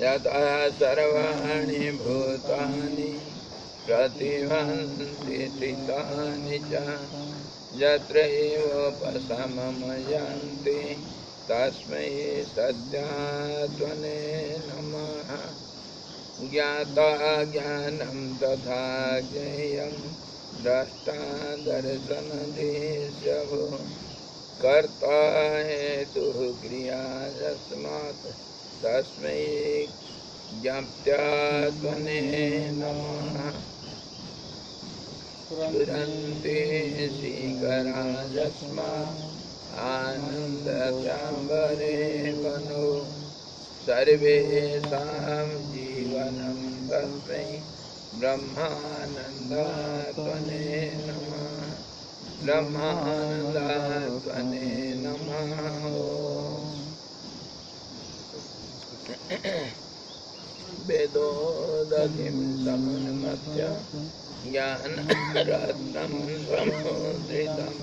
यथा सर्वाणि भूतानि प्रतिभान्ति स्थितानि च यत्र एवोपशममयान्ति तस्मै सत्यात्मने नमः। ज्ञाता ज्ञानं तथा ज्ञेयं द्रष्टा दर्शनधीशभो कर्ता हेतुः क्रिया यस्मात् तस्मै ज्ञप्त्यात्मने नमः। स्फुरन्ति शिखरा यस्मात् आनन्दसाम्बरे मनो सर्वेषां जीवनं तस्मै ब्रह्मानन्दात्मने नमः। ब्रह्मानन्दात्मने नमः। वेदोदधिं समुन्मत्य ज्ञानरत्नं समुद्रितं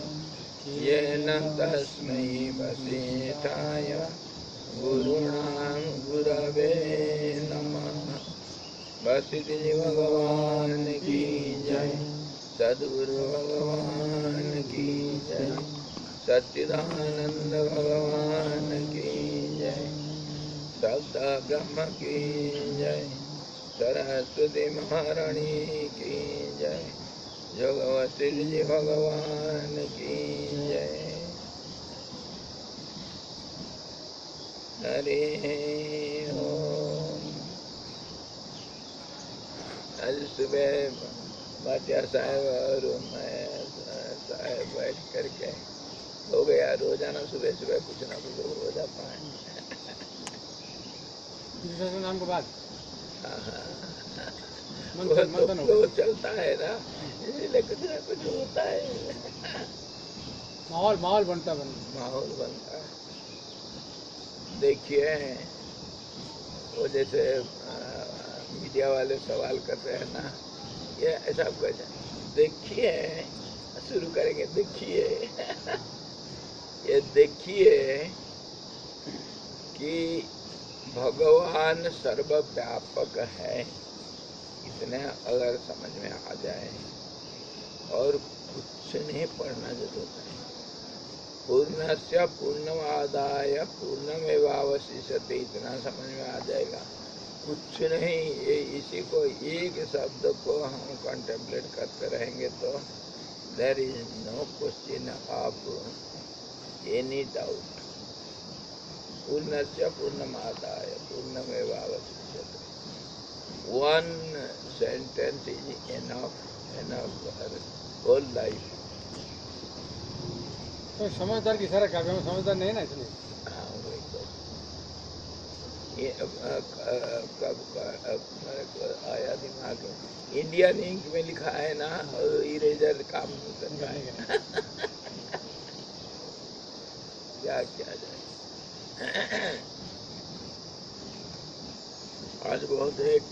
येन तस्मै वसिष्ठाय गुरुणां गुरवे नमः। वसिष्ठ भगवान की जय, सद्गुरु भगवान की जय, सच्चिदानंद भगवान की जय, शब्द ब्रह्म की जय, सरस्वती महारानी की जय, जोग वशिष्ठ जी भगवान की जय। हरे ओम। आज सुबह भाटिया साहब और मैं साहब बैठ करके हो गया रोजाना सुबह सुबह कुछ ना कुछ रोजा पाए नाम के बाद वो चलता है ना, इसलिए कुछ ना कुछ होता है। माहौल बनता है। देखिए वो जैसे मीडिया वाले सवाल कर रहे हैं ना, ये ऐसा कैसे देखिए, शुरू करेंगे देखिए ये देखिए कि भगवान सर्वव्यापक है, इतने अगर समझ में आ जाए और कुछ नहीं पढ़ना जरूरत है। पूर्णस्य पूर्णमादाय पूर्णमेवावशिष्यते, इतना समझ में आ जाएगा। कुछ नहीं, ये इसी को एक शब्द को हम कंटेम्पलेट करते रहेंगे तो there is no question of any doubt. पूर्णस्य पूर्णमादाय पूर्णमेवावशिष्यते, one sentence is enough for whole life. तो समझदार की सारा काव्य में समझदार नहीं ना, इसलिए ये कब मेरे को आया दिमाग में, इंडियन इंक में लिखा है ना, और इरेजर काम नहीं करता है क्या किया जाए। आज बहुत एक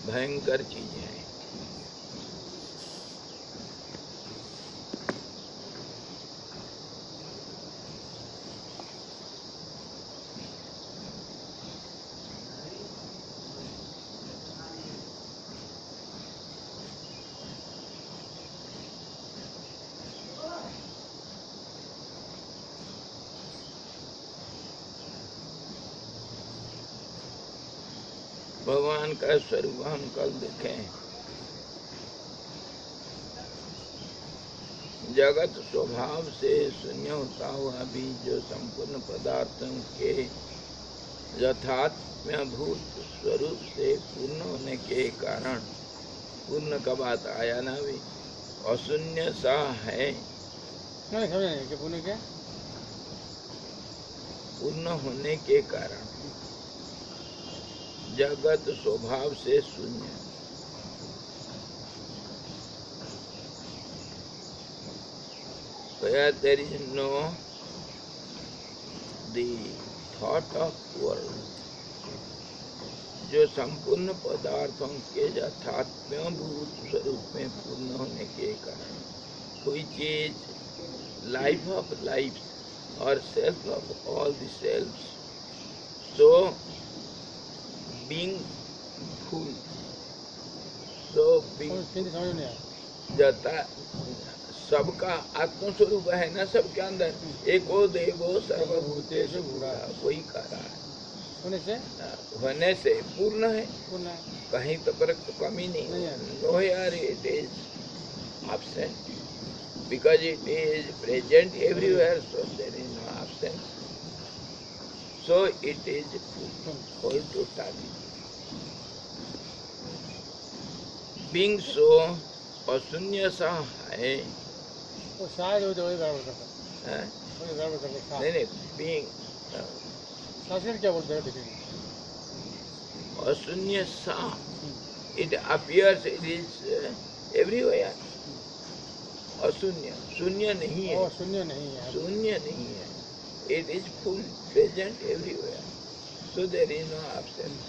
भयंकर चीज है। भगवान का स्वरूप हम कल देखें। जगत स्वभाव से शून्य होता हुआ भी जो संपूर्ण पदार्थों के यथात्म्यभूत स्वरूप से पूर्ण होने के कारण, पूर्ण का बात आया ना भी, अशून्य सा है। पूर्ण होने के कारण जगत स्वभाव से शून्य, where there is no the thought of world, जो संपूर्ण पदार्थों के यथात्म्यभूत स्वरूप में पूर्ण होने के कारण, which is life of lives or self of all the selves. So being full. So being Hindi समझ में नहीं आया। जाता सबका आत्म स्वरूप है ना, सबके अंदर एको देवो सर्वभूतेषु पूरा, वही कह रहा है। होने से पूर्ण है, कहीं तो पर कमी नहीं है। नो यार, it is absent because it is present everywhere, so there is no absence. So it is full totality. Being so अशून्य सा है, वो शायद वो वही गड़बड़ करता है, वही गड़बड़ करता है। नहीं being शास्त्र क्या बोलते हैं देखिए, अशून्य सा, it appears, it is everywhere. अशून्य, शून्य नहीं है, शून्य नहीं है, शून्य नहीं है, it is full, present everywhere, so there is no absence.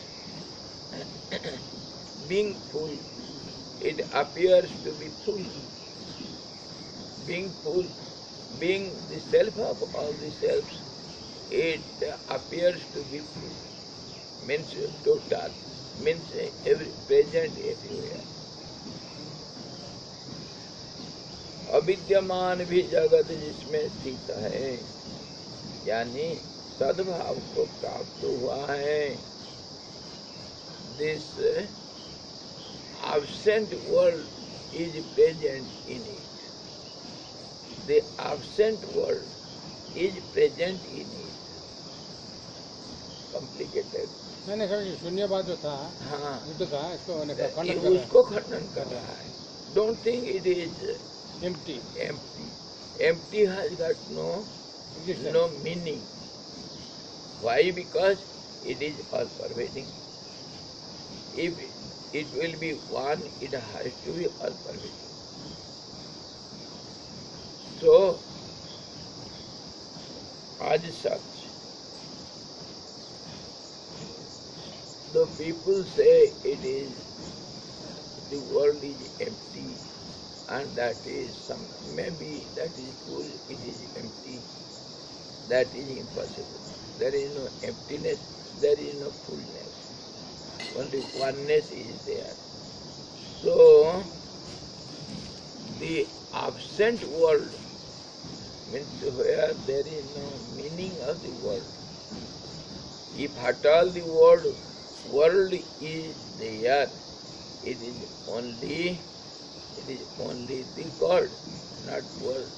Being full, it appears to be full. Being full, being the self of all the selves, it appears to be full, means total, means present everywhere. अविद्यमान भी जगत जिसमें स्थित है, यानी सद्भाव को प्राप्त हुआ है। This absent world is present in it. The absent world is present in it. Complicated. मैंने समझी, शून्यवाद जो था, हाँ, युद्ध का, इसको उसको खंडन कर रहा है। Don't think it is empty. Empty has got no meaning. Why? Because it is all pervading. If it will be one, it has to be all pervading. So, as such, the people say it is, the world is empty, and that is maybe that is full, it is empty. That is impossible. There is no emptiness, there is no fullness. Only oneness is there. So, the absent world means where there is no meaning of the world. If at all the world is there, it is only the God, not world.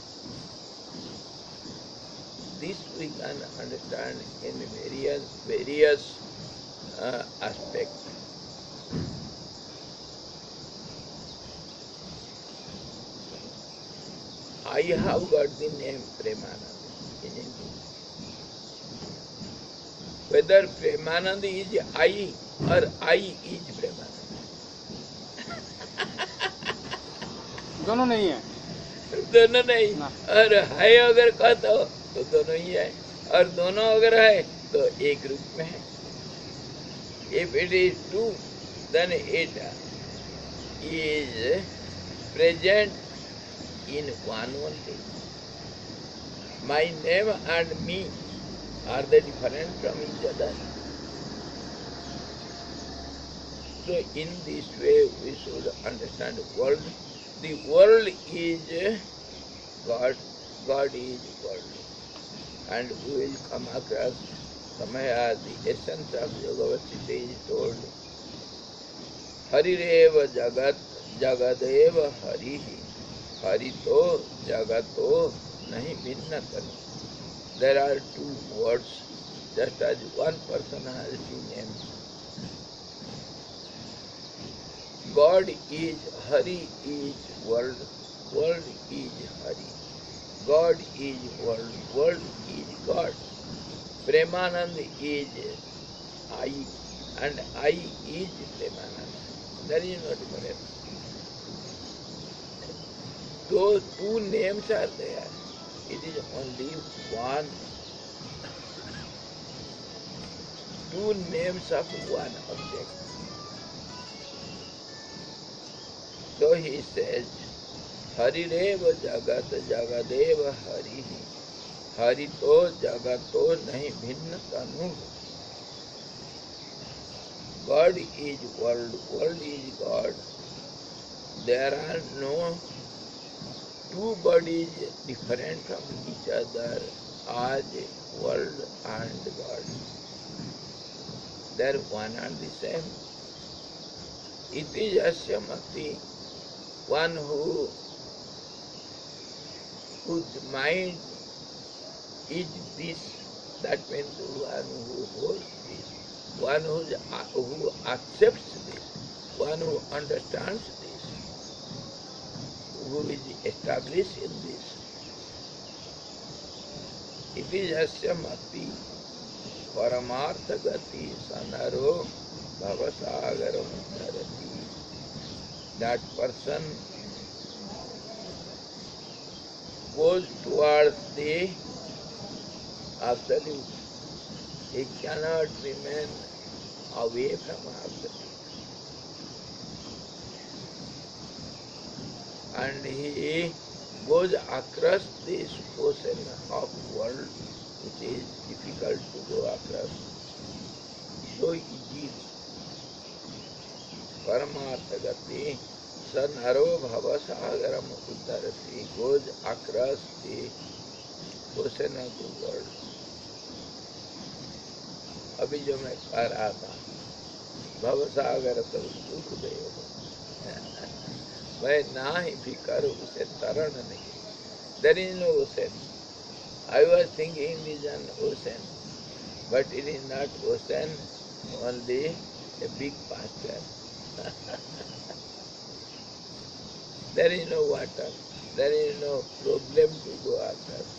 This we can understand in various aspects. I have got the name Premananda in Hindi. Whether Premananda is I or I is Premananda. दोनों नहीं है, दोनों नहीं, और है अगर कहते हो तो दोनों ही है, और दोनों अगर है तो एक रूप में है. If it is two, then it is present in one only. My name and me, are they different from each other? So in this way we should understand the world. The world is God, God is world. And we will come across somewhere the essence of Vashistha is told. Harireva jagat, jagadeva harihi. Harito jagato nahi bhinna tanu. There are two words, just as one person has two names. God is Hari is world, world is Hari. God is world, world is God. Premananda is I, and I is Premananda. There is no difference. Those two names are there. It is only one. Two names of one object. So he says, Harireva jagat jagadeva harihi. Harito jagato nahi bhinna tanu. God is world, world is God. There are no two bodies different from each other as world and God. They are one and the same. It is asya mati, one whose mind is this, that means one who holds this, one who accepts this, one who understands this, who is established in this. It is asya mati, paramartha gati, sanaro bhavasagaram dharati. That person goes towards the absolute. He cannot remain away from absolute. And he goes across this ocean of world, which is difficult to go across so easily. Paramartha gati sanaro bhavasagaram uddarati, goes across the ocean of the world. अभी जो मैं कह रहा था भवसागर तब सुख देव, मैं ना ही फिकर उसे तरण नहीं. There is no ocean. I was thinking it is an ocean, but it is not ocean, only a big pasture. There is no water. There is no problem to go across.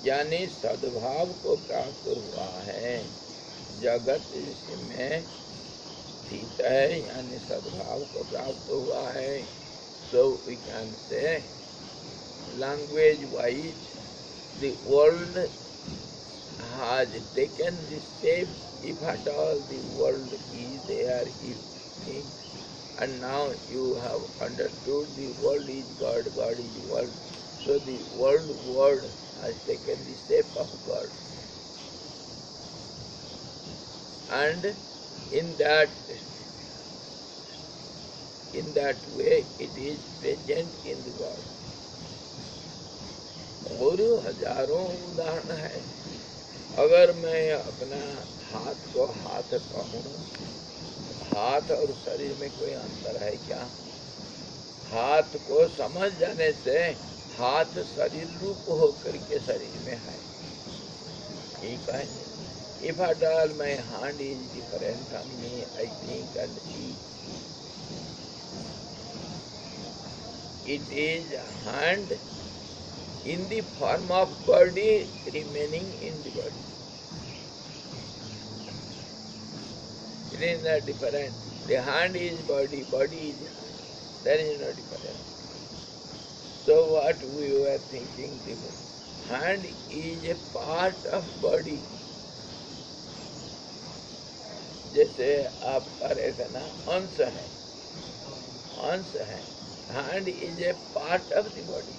यानी सद्भाव को प्राप्त हुआ है, जगत इसमें स्थित है, यानी सद्भाव को प्राप्त हुआ है. So we can say, language wise, the world has taken the shape, if at all the world is there, if think, and now you have understood the world is God, God is world. So the world has taken the shape of God. And in that way it is present in the world. और हजारों उदाहरण है. अगर मैं अपना हाथ को हाथ कहूँ, हाथ और शरीर में कोई अंतर है क्या? हाथ को समझ जाने से हाथ शरीर रूप होकर के शरीर में है. ठीक है. If at all my hand is different from me, I think and see. It is hand in the form of body remaining in the body. It is not different. The hand is body, body is hand. There is no difference. So what we were thinking, the hand is a part of body. जैसे आप कह रहे थे ना, अंश है, अंश है. Hand is a part of the body.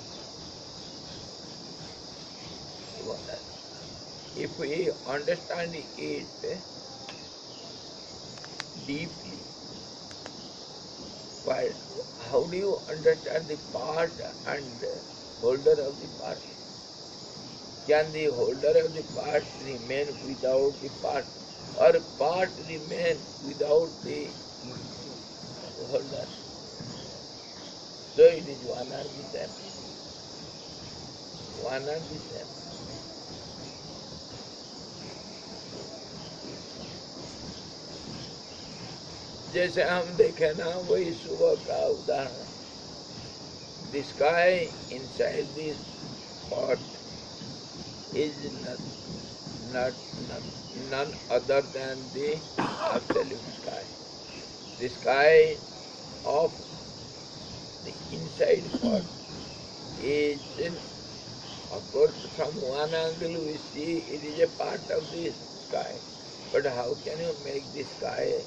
If we understand it deeply, but how do you understand the part and holder of the part? Can the holder of the part remain without the part, or part remain without the holder? So it is one and the same. One and the same. जैसे हम देखे ना, वही सुबह का उदाहरण. The sky inside this pot is none other than the absolute sky. The sky of the inside pot is, of course, from one angle we see it is a part of the sky. But how can you make the sky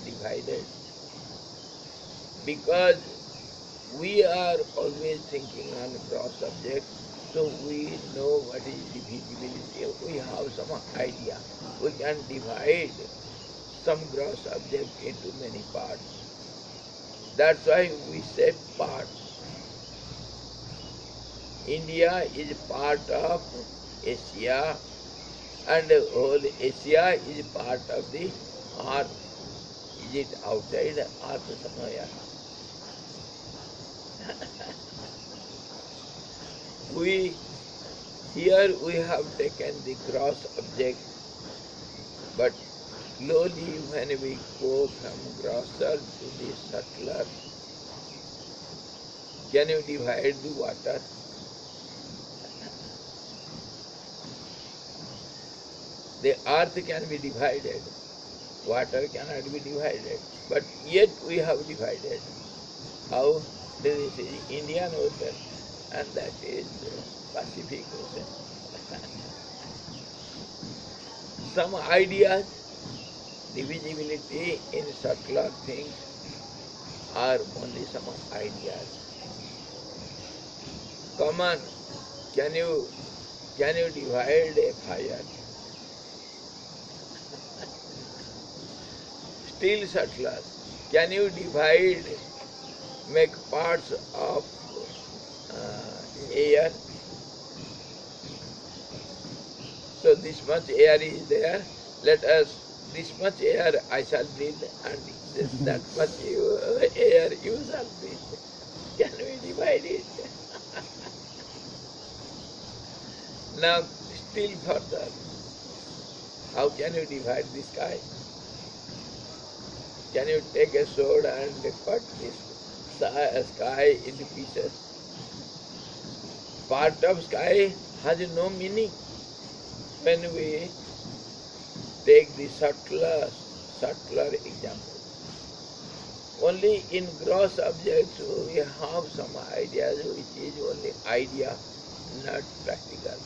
divided? Because we are always thinking on gross subject So we know what is divisibility. We have some idea. We can divide some gross object into many parts. That's why we said parts. India is part of Asia, and whole Asia is part of the earth. Is it outside earth somewhere? Here we have taken the gross object, but slowly when we go from grosser to the subtler, can you divide the water? The earth can be divided, water cannot be divided, but yet we have divided. How? This is Indian Ocean and that is Pacific Ocean. Some ideas, divisibility in subtler things are only some ideas. Come on, can you divide a fire? Still subtler. Can you divide, make parts of air? So this much air is there. This much air I shall breathe, and that much air you shall breathe. Can we divide it? Now, still further, how can you divide the sky? Can you take a sword and cut this sky into pieces? Part of sky has no meaning. When we take the subtler example, only in gross objects we have some ideas which is only idea, not practical.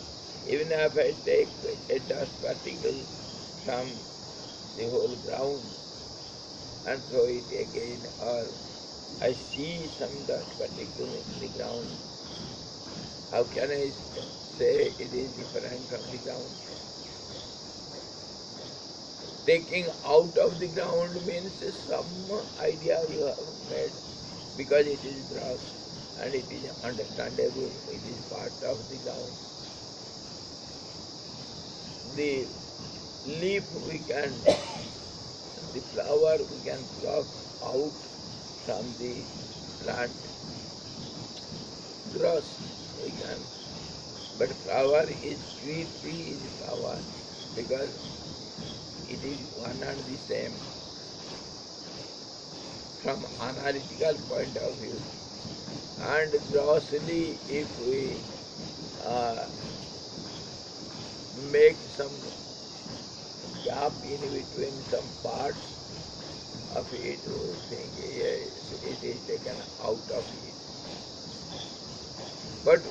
Even if I take a dust particle from the whole ground and throw it again, or I see some dust particle in the ground, how can I say it is different from the ground? Taking out of the ground means some idea you have made, because it is gross and it is understandable, it is part of the ground. The leaf we can, the flower we can pluck out from the plant. Gross we can, but flower is tree is flower, because it is one and the same from analytical point of view. And grossly, if we make some gap in between some parts of it, we think yes, it is taken out of it. But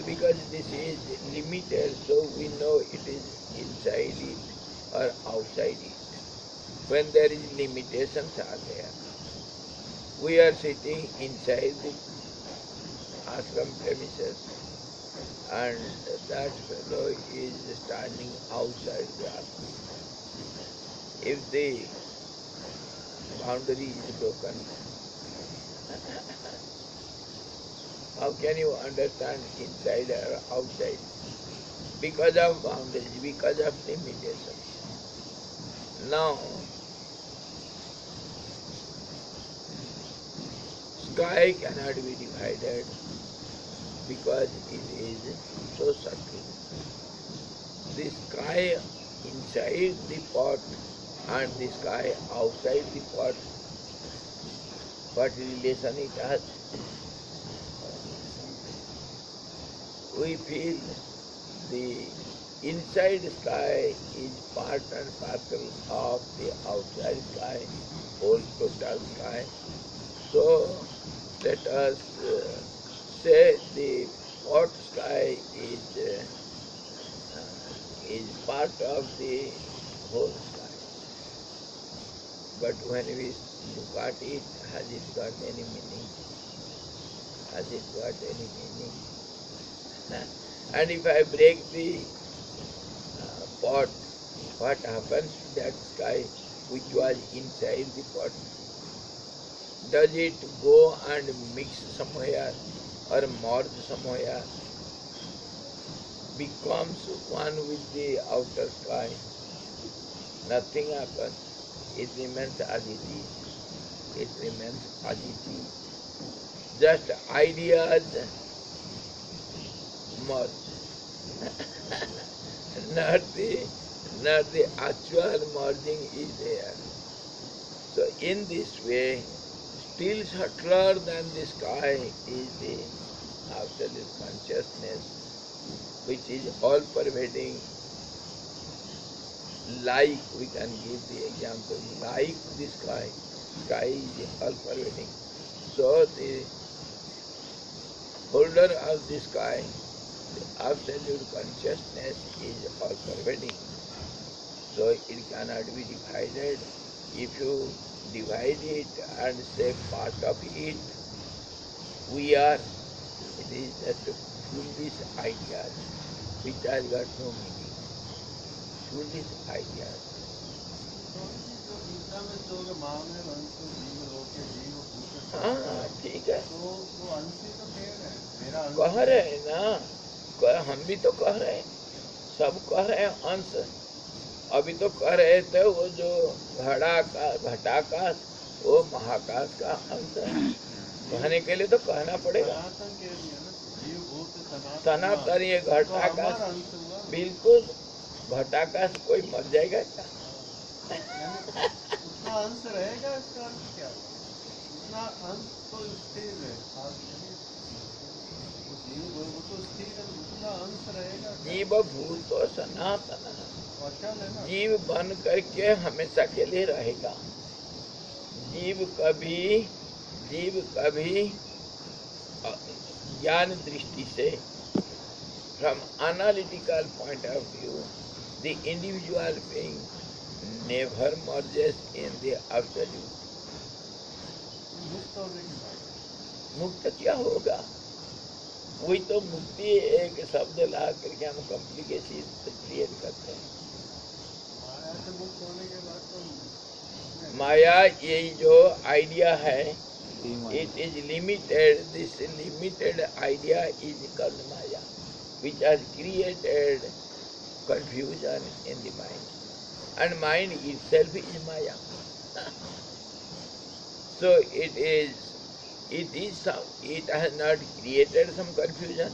because this is limited, so we know it is inside it or outside it. When there is limitations are there. We are sitting inside the ashram premises, and that fellow is standing outside the ashram. If the boundary is broken, how can you understand inside or outside? Because of boundaries, because of limitations. Now, sky cannot be divided because it is so subtle. The sky inside the pot and the sky outside the pot, what relation it has? We feel the inside sky is part and parcel of the outside sky, whole total sky. So let us say the pot sky is part of the whole sky. But when we look at it, has it got any meaning? Has it got any meaning? And if I break the pot, what happens to that sky which was inside the pot? Does it go and mix somewhere or merge somewhere? Becomes one with the outer sky? Nothing happens. It remains as it is. It remains as it is. Just ideas merge. not the actual merging is there. So in this way, still subtler than the sky is the absolute consciousness, which is all pervading. Like, we can give the example, like the sky. Sky is all pervading. So the holder of the sky, the absolute consciousness is all pervading. So it cannot be divided. If you divide it and say part of it, we are, it is just foolish ideas which has got no meaning. Foolish ideas. हाँ ठीक है, कह रहे हैं ना, हम भी तो कह रहे हैं, सब कह रहे हैं अंश। अभी तो कह रहे थे वो जो घटाकाश वो महाकाश का अंश है। कहने के लिए तो कहना पड़ेगा सनातन, ये घटाकाश बिल्कुल। घटाकाश कोई मर जाएगा क्या? उतना अंश रहेगा, इसका अर्थ क्या है? उतना अंश तो स्थिर है, वो तो स्थिर है, उतना अंश रहेगा। जीव भूत तो सनातन है, जीव बन करके हमेशा के लिए रहेगा। जीव कभी ज्ञान दृष्टि से, from analytical point of view, the individual being never merges in the absolute. मुक्त क्या होगा? वही तो मुक्ति एक शब्द ला करके हम कॉम्प्लिकेशन क्रिएट करते हैं। माया ये जो आइडिया है, it is limited. This limited idea is called Maya, which has created confusion in the mind, and mind itself is Maya. So it has not created some confusion,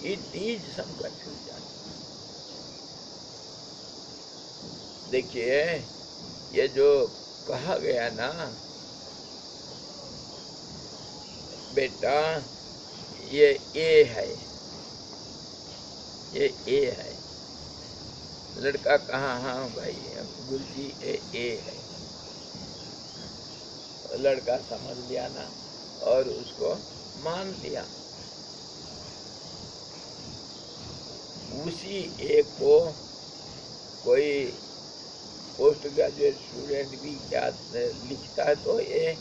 it is some confusion. देखिए, ये जो कहा गया ना, बेटा ये ए है, ये ए है। लड़का कहा हाँ भाई गुरुजी ए है। लड़का समझ लिया ना और उसको मान लिया। उसी ए को कोई पोस्ट ग्रेजुएट स्टूडेंट भी याद लिखता है तो ए,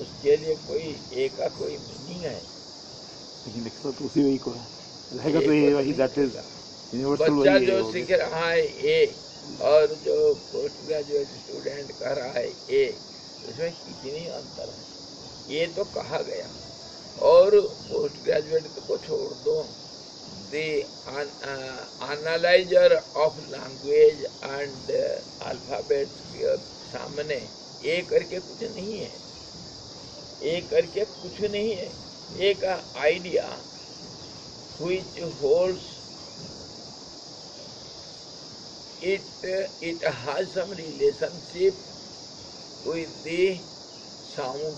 उसके लिए कोई ए का कोई मीनिंग है? लिखता तो उसी वही को रहेगा, तो ये वही दैट इज यूनिवर्सल। बच्चा जो सीख रहा है ए और जो पोस्ट ग्रेजुएट स्टूडेंट कर रहा है ए, उसमें कितनी अंतर है? ये तो कहा गया। और पोस्ट ग्रेजुएट को छोड़ दो, the analyzer of language and alphabet सामने ए करके कुछ नहीं है, ए करके कुछ नहीं है। एक idea which holds it has some relationship with the sound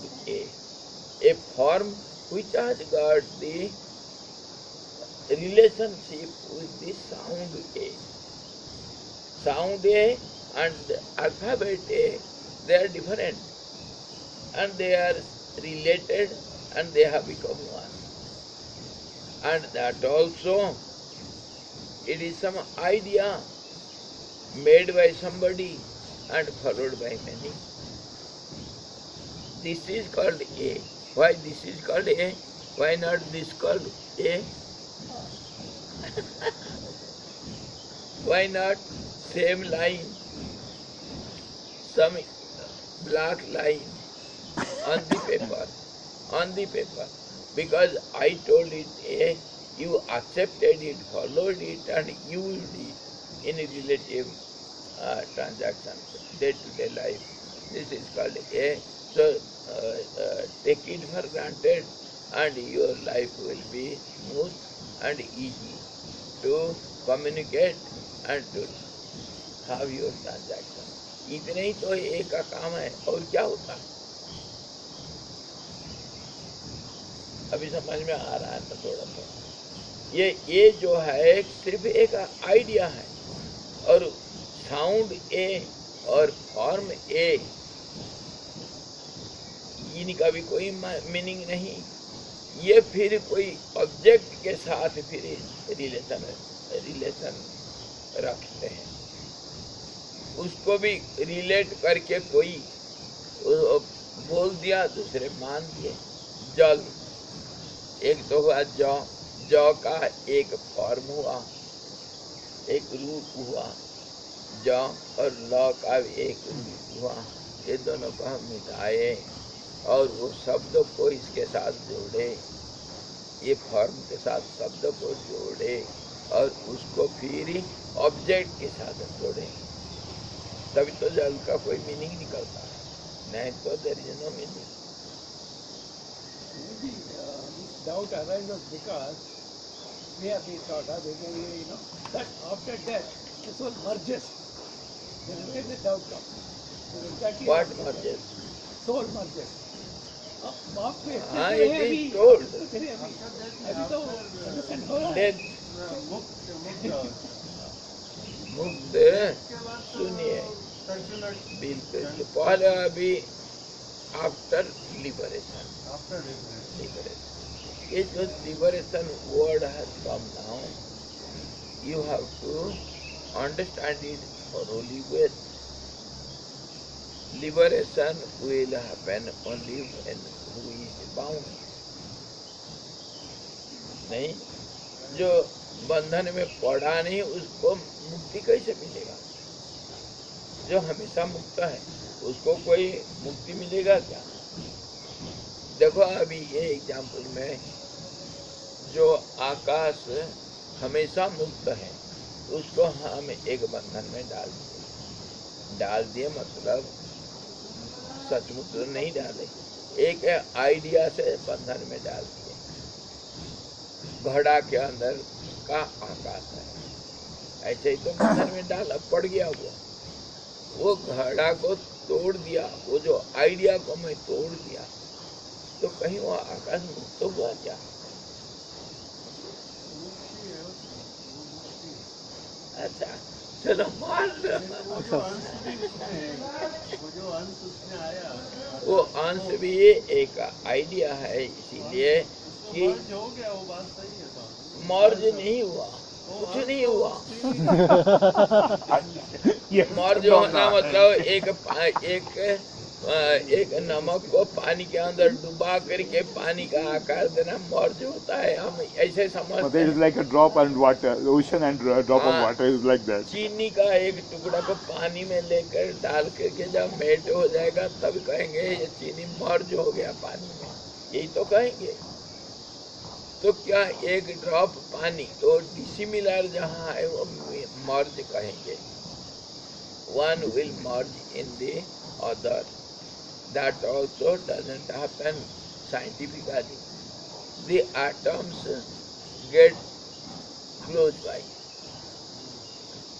a form which has got the relationship with the sound A. Sound A and alphabet A, they are different and they are related and they have become one. And that also, it is some idea made by somebody and followed by many. This is called A. Why this is called A? Why not this called A? Why not same line, some black line on the paper, because I told it A, you accepted it, followed it, and used it in relative transactions, day-to-day life. This is called A. So take it for granted, and your life will be smooth and easy to communicate and to have your transaction. इतने ही तो A का काम है, और क्या होता है? अभी समझ में आ रहा है ना थोड़ा सा। ये जो है सिर्फ एक आइडिया है, और साउंड ए और फॉर्म ए, इनका भी कोई मीनिंग नहीं। ये फिर कोई ऑब्जेक्ट के साथ फिर रिलेशन रखते हैं, उसको भी रिलेट करके कोई बोल दिया, दूसरे मान दिए। जल, एक तो हुआ जौ का एक फॉर्म हुआ, एक रूप हुआ, जौ और ल का एक रूप हुआ। ये दोनों को हम मिटाए और वो शब्द को इसके साथ जोड़े, ये फॉर्म के साथ शब्द को जोड़े और उसको फिर ऑब्जेक्ट के साथ जोड़े, तभी तो जल का कोई मीनिंग निकलता है, नहीं तो there is no meaning. Doubt arises because we have been taught, that after death the soul merges. Then where the doubt comes? What merges? Soul merges. It is told. Death. मुक्त सुनिए बिल्कुल। पहले अभी after liberation, ये जो liberation word has come now, you have to understand it thoroughly well. Liberation will happen only when who is bound. नहीं, जो बंधन में पड़ा नहीं उसको मुक्ति कैसे मिलेगा? जो हमेशा मुक्त है उसको कोई मुक्ति मिलेगा क्या? देखो अभी ये एग्जाम्पल में जो आकाश हमेशा मुक्त है उसको हम एक बंधन में डाल दिए, मतलब सचमुच तो नहीं डाले, एक आइडिया से बंधन में डाल दिए। घड़ा के अंदर का आकाश है, ऐसे ही तो बंधन में डाला, पड़ गया वो घड़ा को तोड़ दिया, वो जो आइडिया को मैं तोड़ दिया, तो कहीं वो आकाश मुक्त हुआ क्या? अच्छा चलो मान लो, वो अंश भी एक आइडिया है, इसीलिए कि मर्ज नहीं हुआ, कुछ नहीं हुआ। मर्ज होना मतलब एक नमक को पानी के अंदर डुबा करके पानी का आकार देना मर्ज होता है, हम ऐसे समझते हैं। like a drop and water, the ocean and drop of water is like that. चीनी का एक टुकड़ा को पानी में लेकर डाल करके जब मेल्ट हो जाएगा तब कहेंगे ये चीनी मर्ज हो गया पानी में, यही तो कहेंगे। तो क्या एक ड्रॉप पानी तो डिसिमिलर जहाँ है वो मर्ज कहेंगे, one will merge in the other. That also doesn't happen scientifically. The atoms get close by,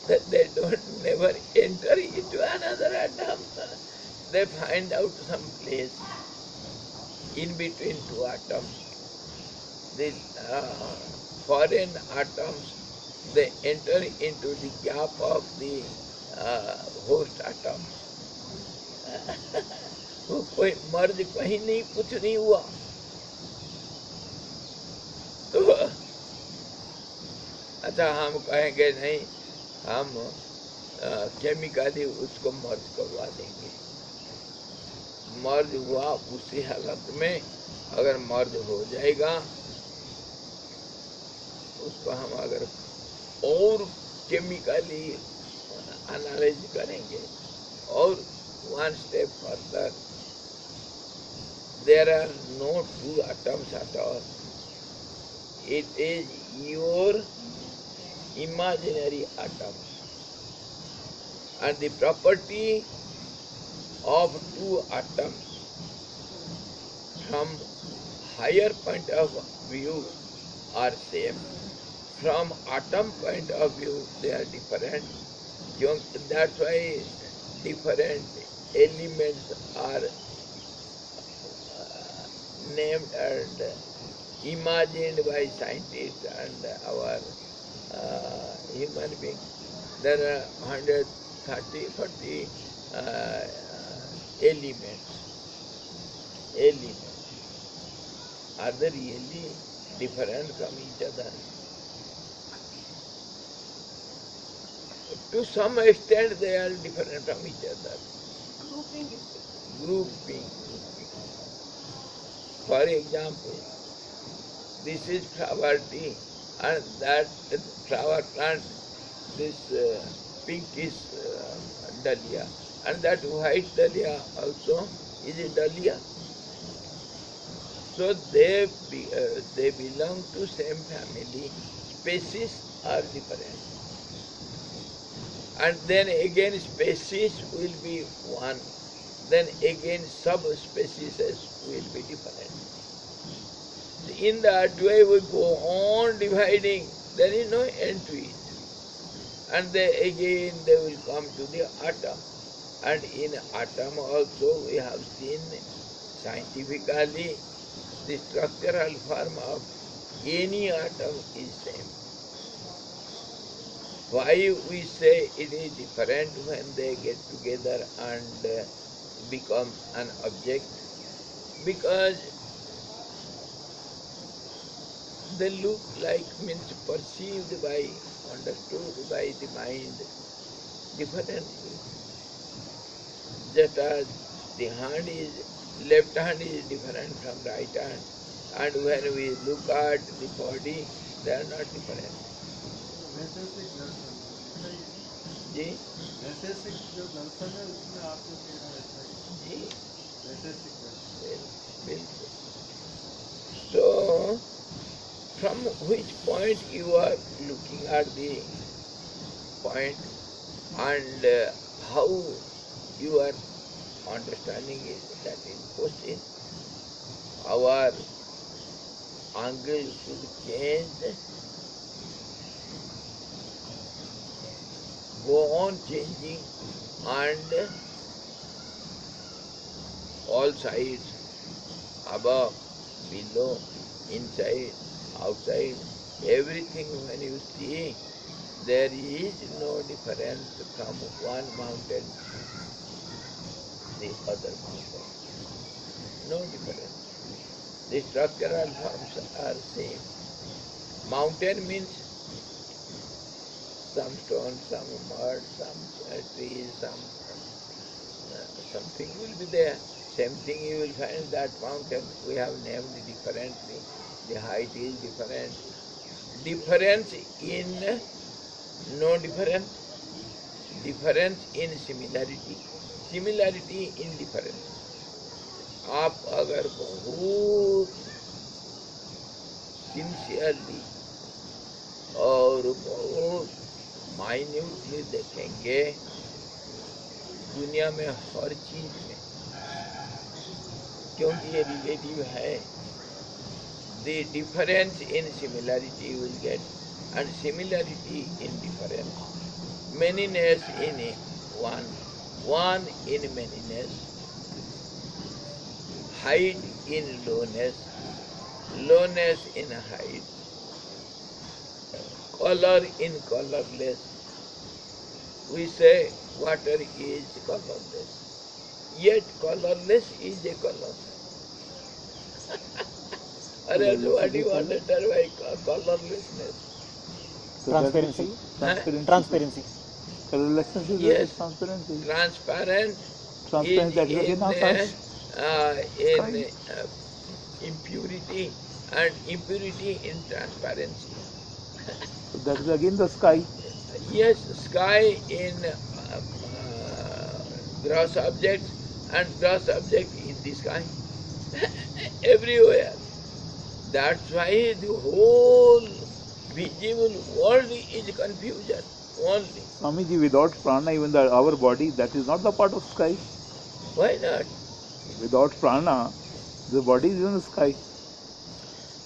that they don't never enter into another atom. They find out some place in between two atoms. The foreign atoms, they enter into the gap of the host atom. वो कोई मर्ज कहीं नहीं, कुछ नहीं हुआ। तो अच्छा हम कहेंगे नहीं, हम केमिकली उसको मर्ज करवा देंगे। मर्ज हुआ उसी हालत में, अगर मर्ज हो जाएगा उसको हम अगर और केमिकली एनालाइज करेंगे और one step further, there are no two atoms at all. It is your imaginary atoms. And the property of two atoms from higher point of view are same. From atom point of view they are different. That's why different elements are named and imagined by scientists and our human beings. There are 130-40 elements. Are they really different from each other? To some extent they are different from each other. Grouping. For example, this is flower tea and that flower plant, this pinkish dahlia, and that white dahlia also is a dahlia. So they belong to same family. Species are different. And then again species will be one. Then again subspecies will be different. In that way we go on dividing. There is no end to it. And then again they will come to the atom. And in atom also we have seen scientifically the structural form of any atom is same. Why we say it is different when they get together and become an object? Because they look like, means perceived by, understood by the mind differently. Just as the hand is, left hand is different from right hand, and when we look at the body, they are not different. जी जो दर्शन है उसमें आप जो कह रहे हैं ऐसा ही जी वैसे बिल्कुल. So from which point you are looking at the point and how you are understanding it, that is question. Our angle should change, go on changing, and all sides, above, below, inside, outside, everything when you see, there is no difference from one mountain to the other mountain. No difference. The structural forms are same. Mountain means some stone, some mud, some trees, something will be there. Same thing you will find that mountain. We have named differently. The height is different. Difference in no difference. Difference in similarity. Similarity in difference. आप अगर बहुत sincerely और बहुत minutely देखेंगे दुनिया में हर चीज में, क्योंकि ये रिलेटिव है, the difference in similarity will get, and similarity in difference. Manyness in one in manyness, height in lowness, lowness in height, color in colorless. We say water is colorless, yet colorless is a color. Or else what do you understand by colorlessness? Transparency. Transparency. Colorlessness is Yes. transparency. Transparent Transparency that is in our sight. in impurity, and impurity in transparency. So that is again the sky. Yes, sky in gross objects and gross object in the sky. Everywhere. That's why the whole visible world is confusion only. Swamiji, without prana, even our body, that is not the part of sky. Why not? Without prana, the body is in the sky.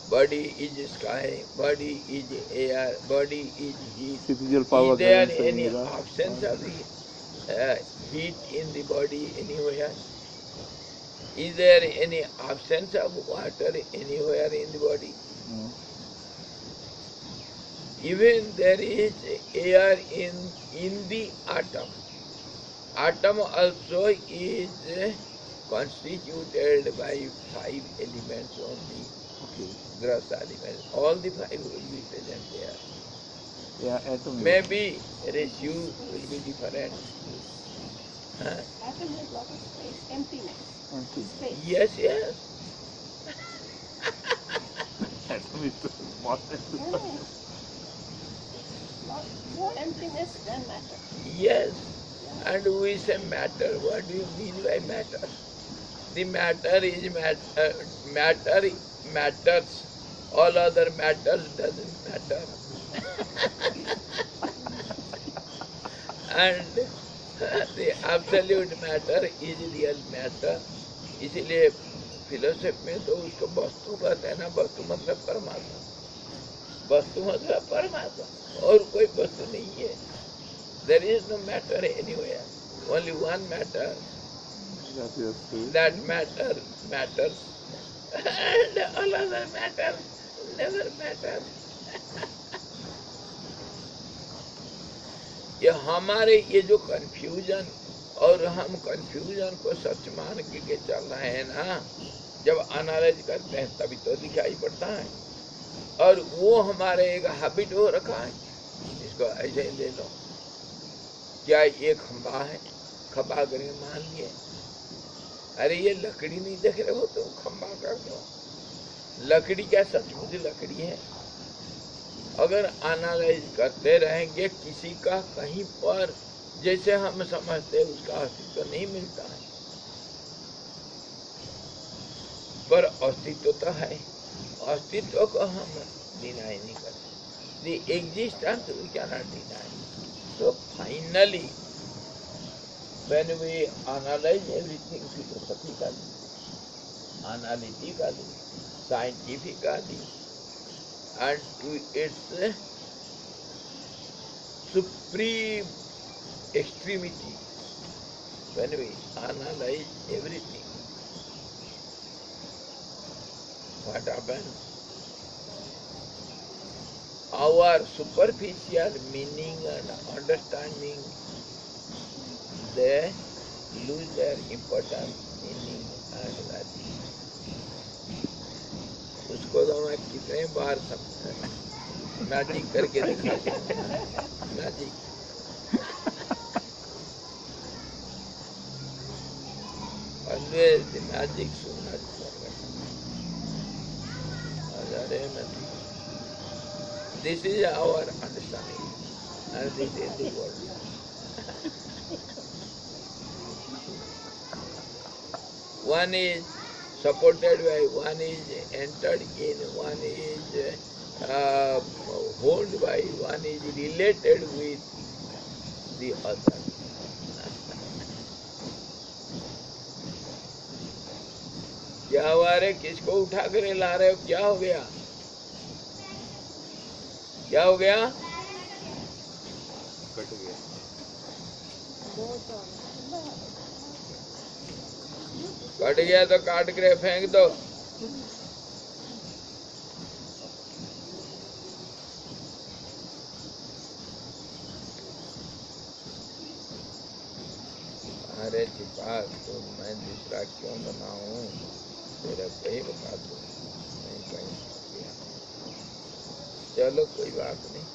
Body is sky, body is air, body is heat. Spiritual power. Is there any absence of heat in the body anywhere? Is there any absence of water anywhere in the body? No. Even there is air in the atom. Atom also is constituted by 5 elements only. Okay. Gross elements. All the 5 will be present there. Yeah, atom. Maybe ratio will be different. Huh? Atom has lot of space, emptiness. Empty. Space. Yes, yes. Atom is the smallest. More emptiness than matter. Yes. And we say matter. What do you mean by matter? The matter is matter. Matter matters. All other matters doesn't matter. And the absolute matter is real matter. इसलिए philosophy में तो उसको वस्तु कहते हैं ना, वस्तु मतलब परमात्मा, वस्तु मतलब परमात्मा, और कोई वस्तु नहीं है. There is no matter anywhere, only one matter. That matter matters, and all other matter never matters. ये हमारे ये जो कंफ्यूजन, और हम कंफ्यूजन को सच मान के चल रहे हैं ना, जब एनालाइज करते हैं तभी तो दिखाई पड़ता है. और वो हमारे एक हैबिट हो रखा है. इसको ऐसे ही ले लो, क्या ये खंबा है, खंबा करके मान लिए. अरे ये लकड़ी नहीं देख रहे हो तो खंबा कर दो. लकड़ी क्या सचमुच लकड़ी है? अगर एनालाइज करते रहेंगे किसी का कहीं पर जैसे हम समझते हैं उसका अस्तित्व नहीं मिलता है, पर अस्तित्व तो है. अस्तित्व को हम डिनाई नहीं करते. The existence we cannot deny. So finally, when we analyze everything philosophically, analytically, scientifically, and to its supreme extremity, when we analyze everything, what happens? Our superficial meaning and understanding, they lose their importance, meaning and value. उसको तो मैं कितने बार magic करके दिखाता हूँ. Magic always the magic should not be forgotten. This is our understanding, and this is the world. One is supported by, one is entered in, one is held by, one is related with the other. क्या हुआ रे? किसको उठा कर ला रहे हो? क्या हो गया? क्या हो गया? कट गया. कट गया तो काट कर फेंक दो. अरे छिपा तो मैं दूसरा क्यों बनाऊं? तेरा कहीं बता दो. नहीं कहीं. चलो कोई बात नहीं.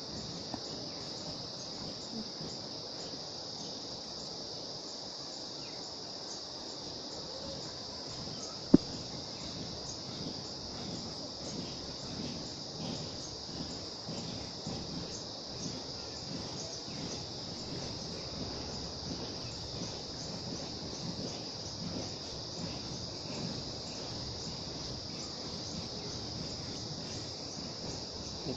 See,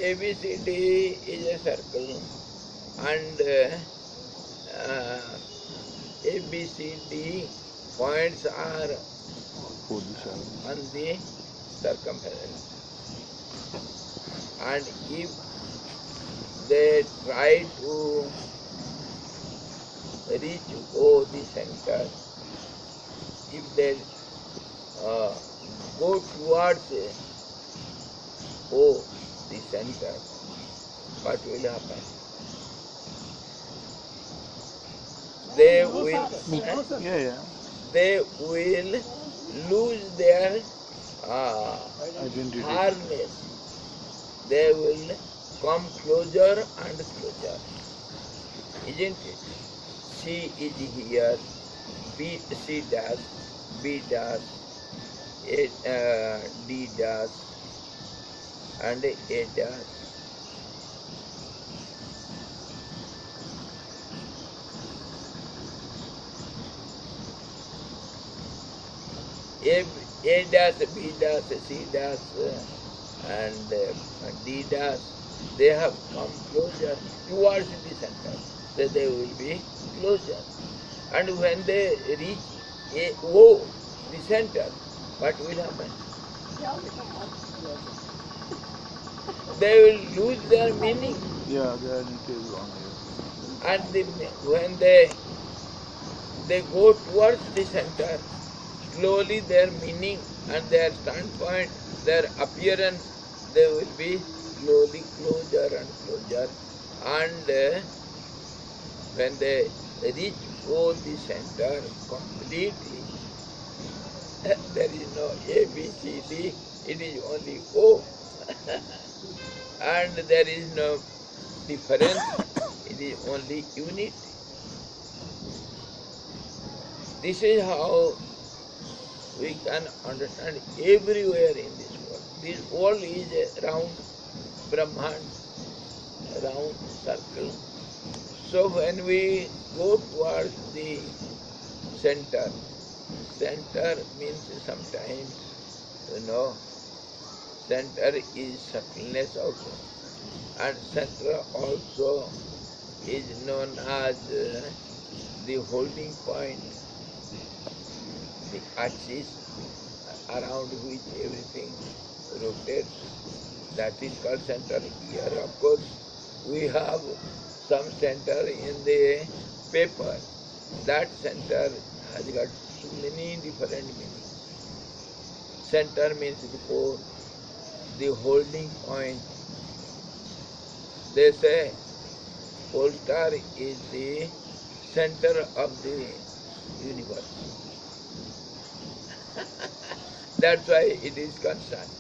ABCD is a circle, and ABCD points are on the circumference. And if they try to reach O, the center, if they go towards O, the center, what will happen? They will, they will lose their harness. They will come closer and closer, isn't it? C is here, B, C dash, B dash, D dash, and A dash. A dash, B dash, C dash, and D dash, they have come closer towards the center, so they will be closer. And when they reach O, the center, what will happen? They will lose their meaning. Yeah, their identity is gone. And when they go towards the center, slowly their meaning and their standpoint, their appearance, they will be slowly closer and closer. And when they reach O, the center completely, there is no A, B, C, D, it is only O. And there is no difference, it is only unity. This is how we can understand everywhere in this world. This world is a round Brahman, round circle. So when we go towards the center, center means sometimes, center is subtleness also. And center also is known as the holding point, the axis around which everything rotates. That is called center. Here, of course, we have some center in the paper. That center has got so many different meanings. Center means the core, the holding point. They say pole star is the center of the universe. That's why it is constant.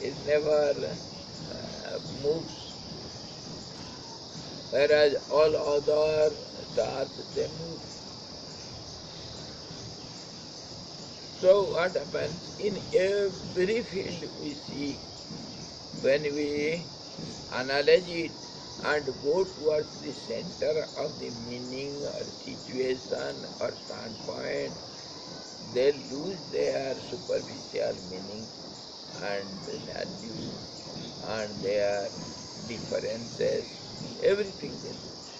It never moves. Whereas all other stars, they move. So what happens? In every field we see, when we analyze it and go towards the center of the meaning or situation or standpoint, they lose their superficial meaning and value and their differences. Everything they lose.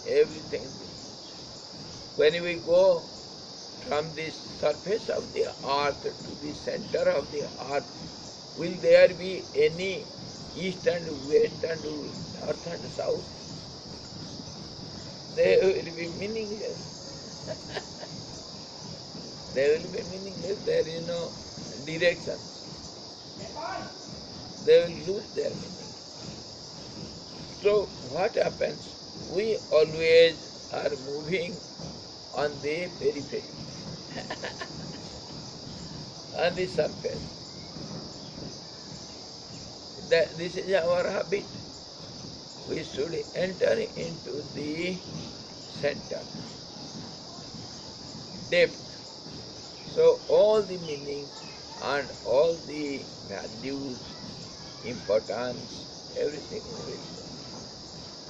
Everything they lose. When we go from the surface of the earth to the center of the earth, will there be any east and west and north and south? They will be meaningless. They will be meaningless. There is no direction. They will lose their meaning. So what happens? We always are moving on the periphery, on the surface. This is our habit. We should enter into the center. depth. So all the meaning and all the values, importance, everything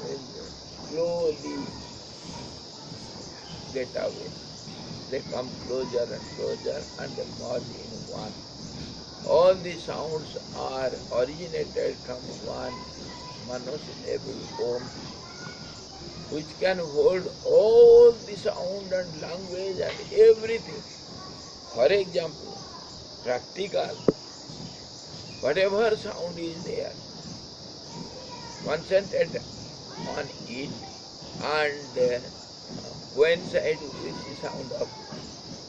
will slowly get away. They come closer and closer and they merge in one. All the sounds are originated from one monosyllable Om, which can hold all the sound and language and everything. For example, practical, whatever sound is there, concentrate on it and coincide with the sound of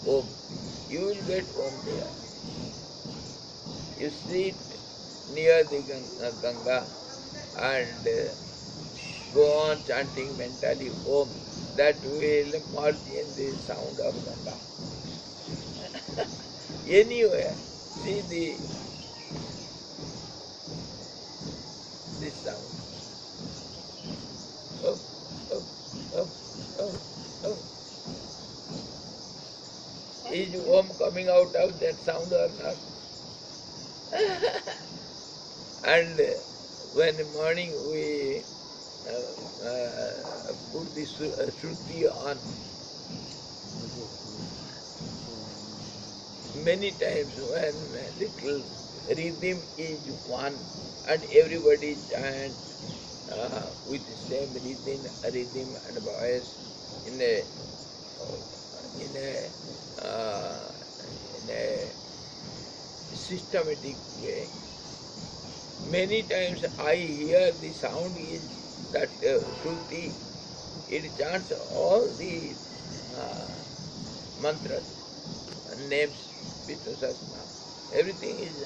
Om. You will get Om there. You sit near the Ganga and go on chanting mentally Om. That will merge in the sound of Ganga. Anywhere, see this sound. Up, up, up, up, up. Is Om coming out of that sound or not? And when morning we put this Shruti on, many times when little rhythm is one and everybody chant with the same rhythm and voice in a systematic way. Many times I hear the sound is that Shruti, it chants all the mantras, names, Vishnu Sahasranam. Everything is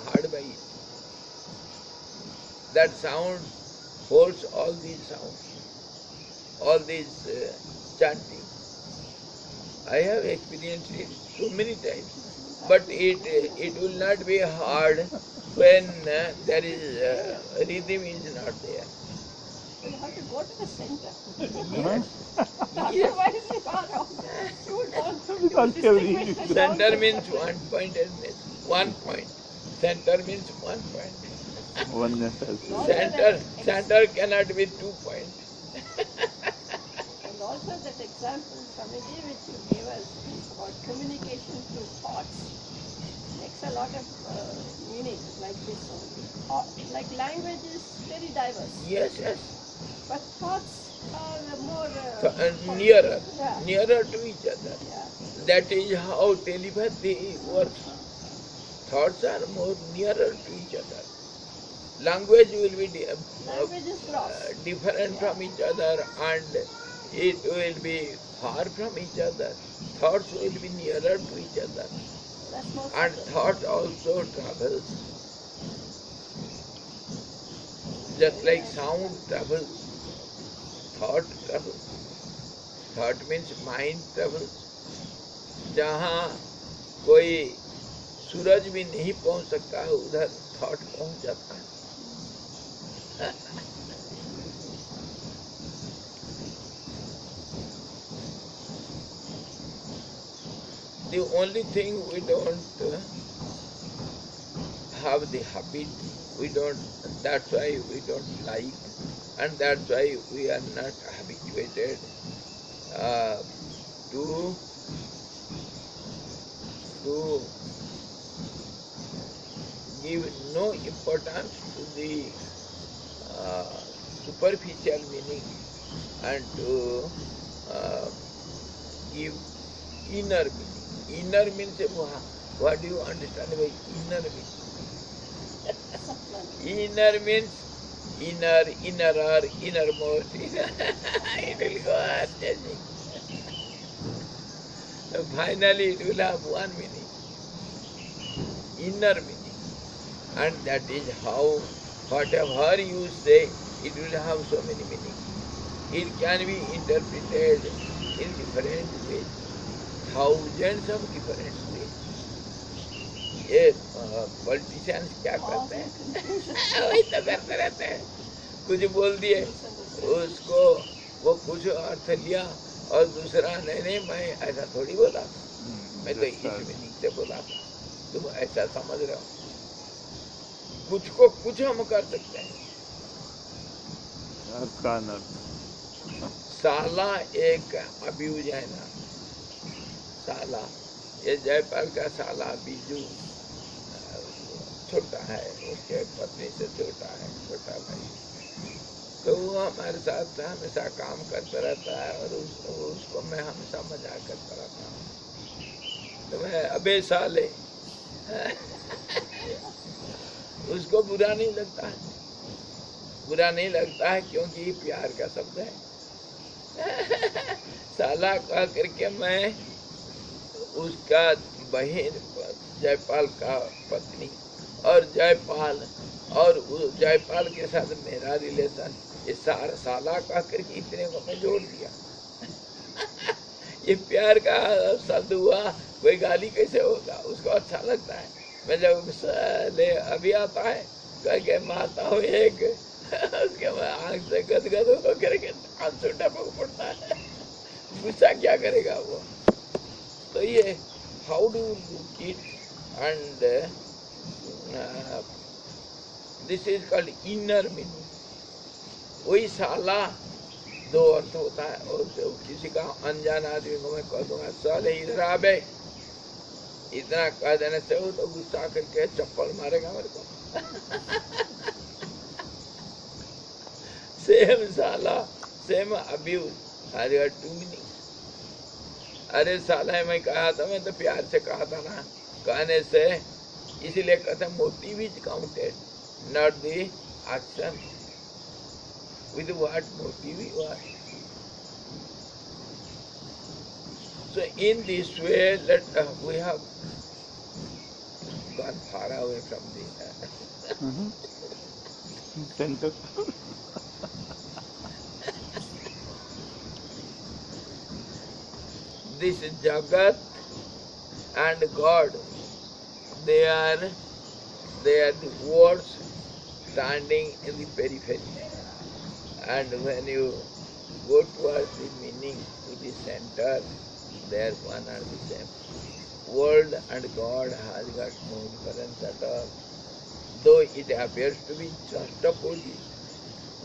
heard by it. That sound holds all these sounds, all these chanting. I have experienced it so many times, but it will not be hard when there is rhythm is not there. You have to go to the center. Yes. Otherwise, you don't can't tell you. Center means one pointedness. 1 point. Center means 1 point. Oneness also. Center cannot be 2 points. And also that example, Swamiji, which you gave us about communication through thoughts makes a lot of meaning like this only. Like language is very diverse, Yes. but thoughts are more Nearer to each other. Yeah. That is how telepathy works. Thoughts are more nearer to each other. Language will be Language is cross. different from each other and it will be far from each other. Thoughts will be nearer to each other. That's more And subtle. thought also travels. Just like sound travels, thought travels. Thought means mind travels. जहाँ कोई सूरज भी नहीं पहुंच सकता है उधर thought पहुंच जाता है. The only thing we don't have the habit, that's why we don't like, and that's why we are not habituated to give no importance to the superficial meaning and to give inner meaning. Inner means what do you understand by inner meaning? Inner means innermost. It will go on changing. Finally, it will have one meaning. Inner meaning. And that is how whatever you say, it will have so many meanings. It can be interpreted in different ways. Thousands of different ways. ये politicians क्या करते हैं? वही तो करते रहते हैं. कुछ बोल दिए, उसको वो कुछ अर्थ लिया और दूसरा नहीं मैं ऐसा थोड़ी बोला था, मैं तो इस मीनिंग से बोला था, तुम ऐसा समझ रहे हो। कुछ को कुछ हम कर सकते हैं। साला एक अब्यूज है ना, साला, ये जयपाल का साला बीजू छोटा है, उसके पत्नी से छोटा है, छोटा भाई, तो वो हमारे साथ हमेशा काम करता रहता है और उसको मैं हमेशा मजाक करता रहता हूँ। तो मैं अबे साले उसको बुरा नहीं लगता है, बुरा नहीं लगता है क्योंकि प्यार का शब्द है। साला कह करके मैं उसका बहन जयपाल का पत्नी और जयपाल और जयपाल के साथ मेरा रिलेशन, ये साला कह करके इतने को मैं जोड़ दिया। ये प्यार का शब्द हुआ, कोई गाली कैसे होगा, उसको अच्छा लगता है। मैं जब साले अभी आता है कह के मारता हूँ एक, उसके आँख से गदगद हो करके आंसू टपक पड़ता है, गुस्सा क्या करेगा वो। तो ये how do you look it, and this is called inner meaning. वही साला दो अर्थ होता है, और किसी का अनजान आदमी को मैं कह दूंगा साले इधर आ बे, इतना कह देने से वो तो गुस्सा करके चप्पल मारेगा मेरे को। सेम साला, same abuse, has got two meaning. अरे साला मैं कहा था, मैं तो प्यार से कहा था ना, कहने से इसीलिए कहते हैं motive is counted, not the action. With what motive you are. So in this way, we have gone far away from the center. This Jagat and God, they are the words standing in the periphery. And when you go towards the meaning, to the center, they are one and the same. World and God has got no difference at all. Though it appears to be just opposite,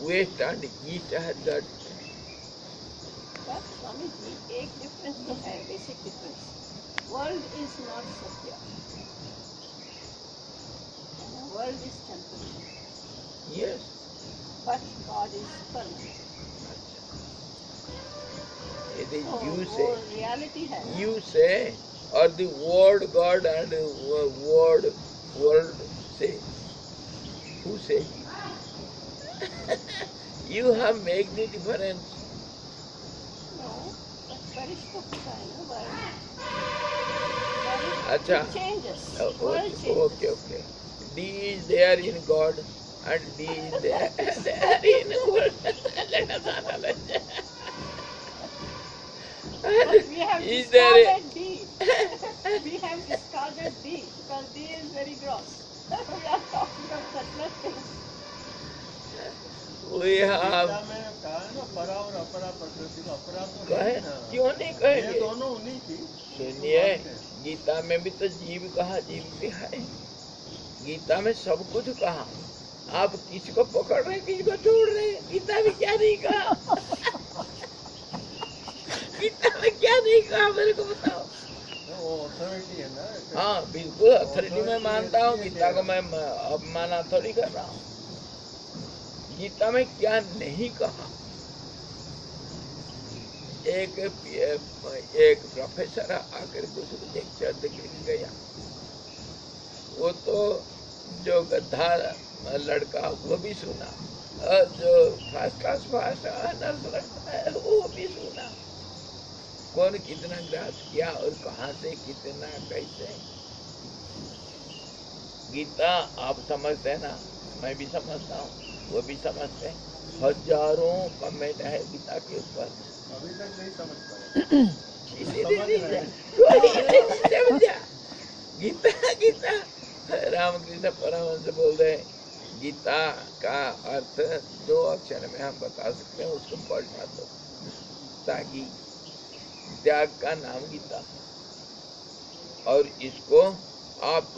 West and East has got. But Swamiji, एक difference तो है, basic difference. World is not Satya. World is temporary. Yes. But God is permanent. It is So, you वो say. reality है. You say, or the word God and word world say. Who say? You have made the difference. No, but Vashistha होता है ना, अच्छा. It changes. Okay, World changes. okay. D is there in God and D is there in world. Let us analyze. But we have Is there discarded D. We have discarded D because D is very gross. We are talking of subtler things. we have. Gita में कहा है ना परा और अपरा प्रकृति को, अपरा तो कहे नहीं ना, क्यों नहीं ये कहेंगे? दोनों उन्हीं की। सुनिए, गीता में भी तो जीव कहा, जीव भी है। गीता में सब कुछ कहा, आप किसको पकड़ रहे हैं, किसको छोड़ रहे हैं? गीता में क्या नहीं कहा? गीता में क्या नहीं कहा, मेरे को बताओ। वो अथॉरिटी है ना। हाँ बिल्कुल, अथॉरिटी में मानता हूँ, गीता को मैं अपमाना थोड़ी कर रहा हूँ। गीता में क्या नहीं कहा? एक प्रोफेसर आकर दूसरे लेक्चर देके गया, वो तो जो गधा लड़का वो भी सुना, और जो फर्स्ट क्लास नर्स लड़का है वो भी सुना। कौन कितना ग्रास किया और कहाँ से कितना कैसे? गीता आप समझते हैं ना, मैं भी समझता हूँ, वो भी समझते हैं। हजारों कमेंट है गीता के ऊपर, अभी तक नहीं समझ पाए। समझा? गीता रामकृष्ण परमहंस बोल रहे हैं, गीता का अर्थ 2 अक्षर में हम बता सकते हैं, उसको पढ़ना दो ताकि त्याग का नाम गीता। और इसको आप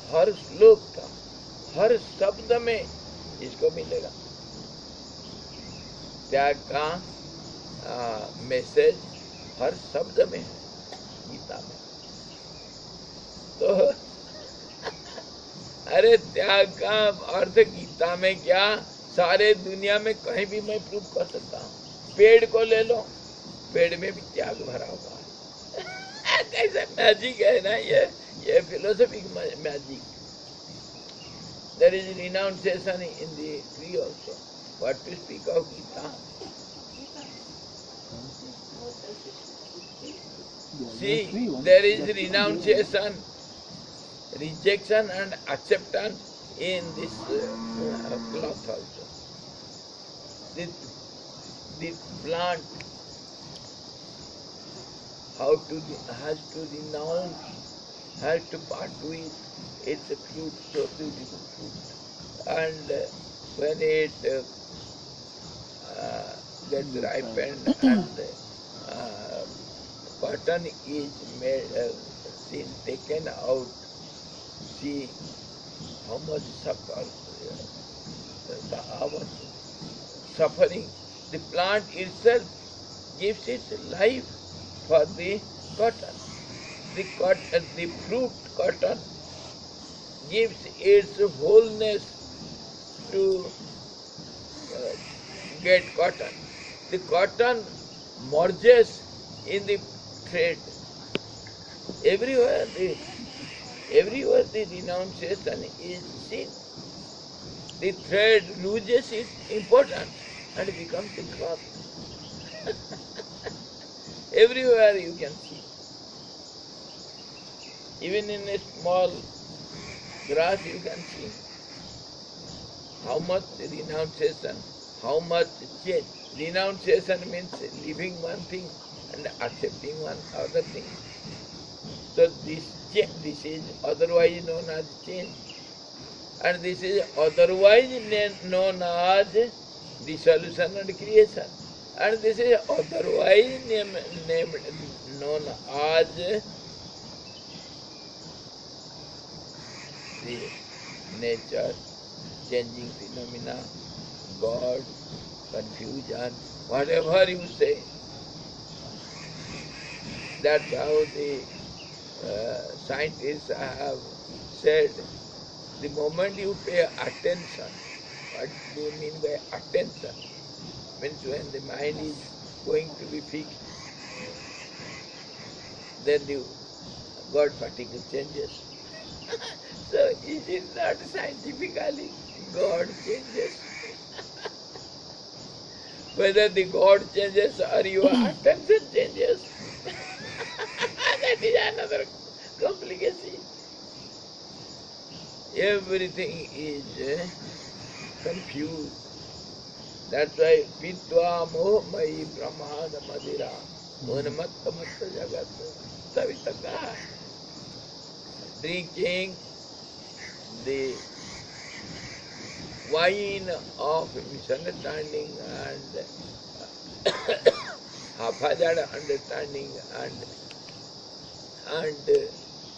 हर श्लोक का हर शब्द में इसको मिलेगा। त्याग का मैसेज हर शब्द में है गीता में। तो अरे त्याग का अर्थ गीता में क्या, सारे दुनिया में कहीं भी मैं प्रूव कर सकता हूँ। पेड़ को ले लो, पेड़ में भी त्याग भरा हुआ है। कैसे मैजिक है ना ये philosophic magic. There is renunciation in the tree also. What to speak of Gita? See, there is renunciation, rejection and acceptance in this cloth also. The plant has to renounce, has to part with its fruit, so beautiful fruit. And when it gets ripened and cotton is made, taken out, see how much suffering. The plant itself gives its life for the cotton. The fruit cotton gives its wholeness to get cotton. The cotton merges in the thread. Everywhere the renunciation is seen. The thread loses its importance and becomes the cloth. Everywhere you can see. Even in a small grass you can see how much renunciation, how much change. Renunciation means leaving one thing and accepting one other thing. So this is otherwise known as change, and this is otherwise known as dissolution and creation, and this is otherwise known as the nature, changing phenomena, God, confusion, whatever you say. That's how the scientists have said, the moment you pay attention, what do you mean by attention? Means when the mind is going to be fixed, then the God particle changes. So it is not scientifically God changes. Whether the God changes or your attention changes, that is another complication. Everything is confused. That's why Vidva Mohamai Pramada Madira Unamatta Matta Jagat Savitaka. Drinking the wine of misunderstanding and haphazard understanding and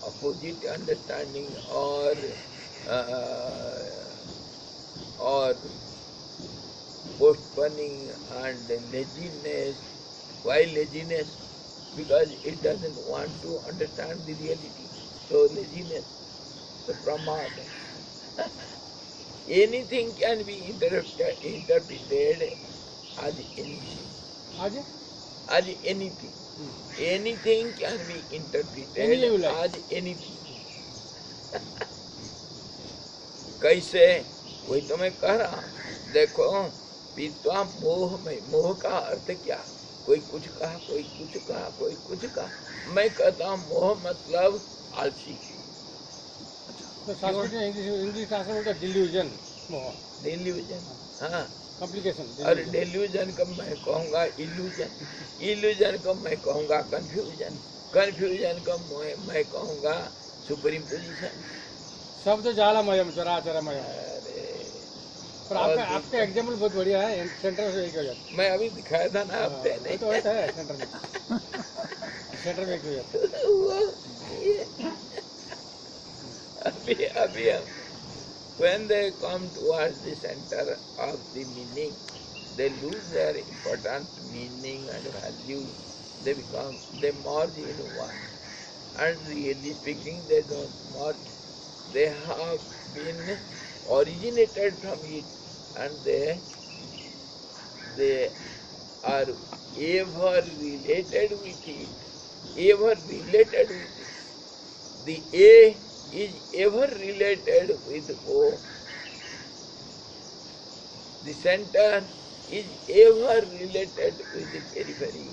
opposite understanding or postponing and laziness. Why laziness? Because it doesn't want to understand the reality. So laziness, the pramada. Anything can be interpreted as anything. As anything. Anything can be interpreted as anything. कैसे? वही तो मैं कह रहा हूँ। देखो, पीतवा मोह में, मोह का अर्थ क्या? कोई कुछ कहा, कोई कुछ कहा, कोई कुछ कहा। मैं कहता हूँ मोह मतलब आलसी। इंग्लिश ट्रांसलेट डिल्यूजन, मोह। डिल्यूजन, हाँ। कॉम्प्लिकेशन। और डिल्यूजन को मैं कहूँगा इल्यूजन, इल्यूजन को मैं कहूँगा कंफ्यूजन, कंफ्यूजन को मैं कहूँगा सुप्रीम पोजीशन। शब्द जालमयम चराचरमय। पर आपका आपका एग्जाम्पल बहुत बढ़िया है, सेंटर में एक हो जाता मैं अभी दिखाया था ना आपने है। वो तो होता है सेंटर में एक हो जाता है। वो ये अभी हम when they come towards the center of the meaning, they lose their important meaning and value. They merge in one. And really speaking, they don't merge. They have been originated from it, and they are ever related with it. Ever related with it. The A is ever related with O. The center is ever related with the periphery.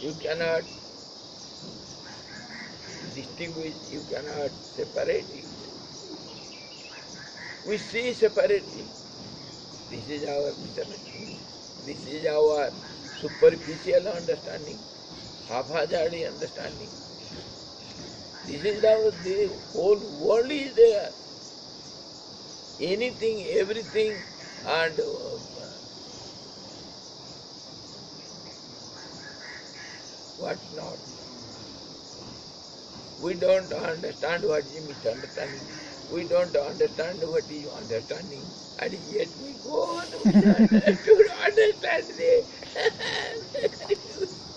You cannot distinguish, you cannot separate it. We see separately. This is our misunderstanding. This is our superficial understanding, haphazard understanding. This is how the whole world is there. Anything, everything, and what not. We don't understand what is misunderstanding. We don't understand what is understanding. And yet we go on to understand the